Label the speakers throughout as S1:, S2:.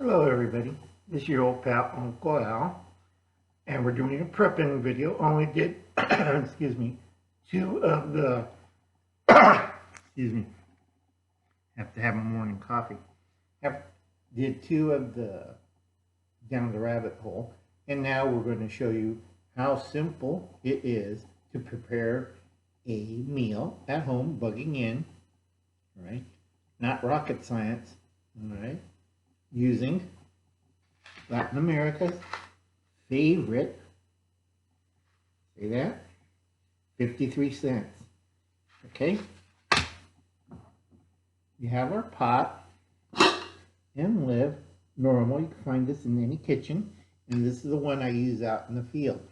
S1: Hello everybody, this is your old pal Uncle Al, and we're doing a prepping video. Only did, excuse me, two of the, excuse me, have to have my morning coffee. Did two of the down the rabbit hole, and now we're going to show you how simple it is to prepare a meal at home, bugging in, right? Not rocket science, all right? Using Latin America's favorite, say that, 53 cents. Okay? We have our pot and live normal. You can find this in any kitchen, and this is the one I use out in the field.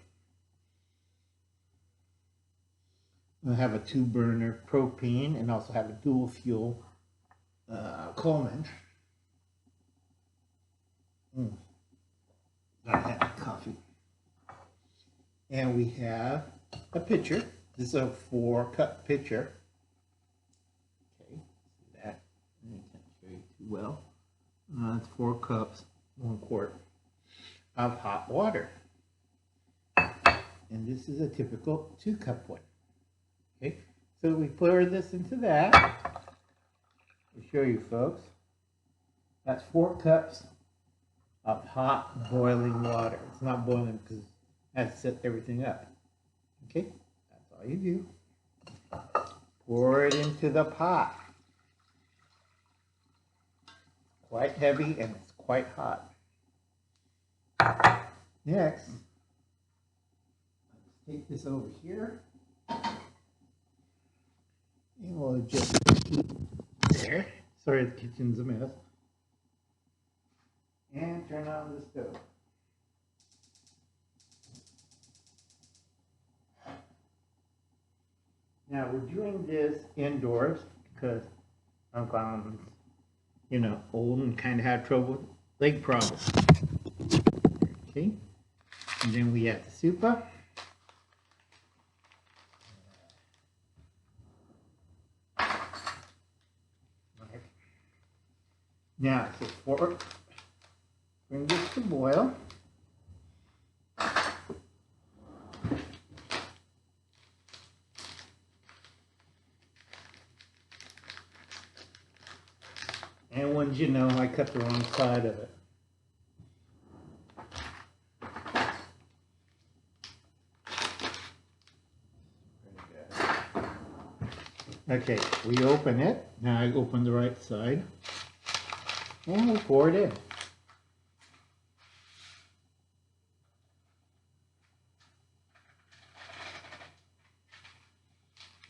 S1: I have a 2-burner propane and also have a dual fuel Coleman. I have coffee. And we have a pitcher. This is a 4-cup pitcher. Okay, see that? I can't show you too well. It's 4 cups, 1 quart of hot water. And this is a typical 2-cup one. Okay, so we pour this into that. I'll show you folks. That's 4 cups of hot boiling water. It's not boiling because it has to set everything up. Okay, that's all you do. Pour it into the pot. Quite heavy and it's quite hot. Next, let's take this over here. And we'll just keep there. Sorry, the kitchen's a mess. And turn on the stove. Now we're doing this indoors because I'm, old and kind of have trouble with leg problems. Okay, and then we have the SOPA. Now it's a fork. Bring this to boil. And once you know, I cut the wrong side of it. Okay, we open it. Now I open the right side. And we pour it in.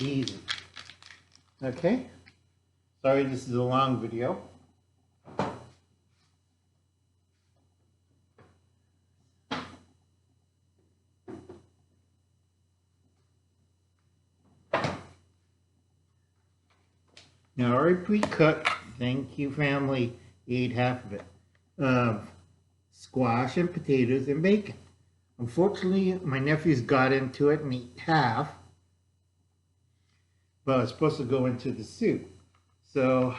S1: Easy. Okay. Sorry, this is a long video. Now, already pre-cooked, thank you family, ate half of it, squash and potatoes and bacon. Unfortunately, my nephews got into it and ate half. But it's supposed to go into the soup. So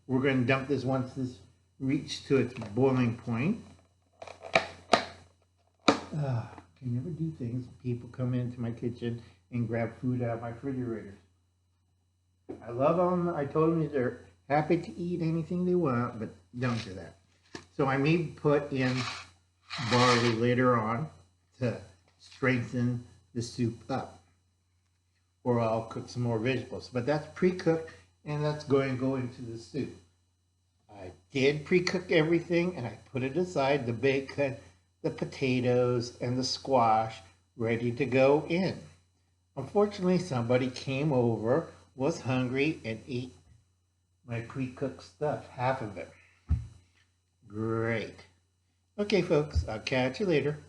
S1: we're going to dump this once this reaches to its boiling point. Can never do things. People come into my kitchen and grab food out of my refrigerators. I love them. I told them they're happy to eat anything they want, but don't do that. So I may put in barley later on to strengthen the soup up. Or I'll cook some more vegetables. But that's pre-cooked, and that's going to go into the soup. I did pre-cook everything, and I put it aside, the bacon, the potatoes, and the squash, ready to go in. Unfortunately, somebody came over, was hungry, and ate my pre-cooked stuff, half of it. Great. Okay, folks, I'll catch you later.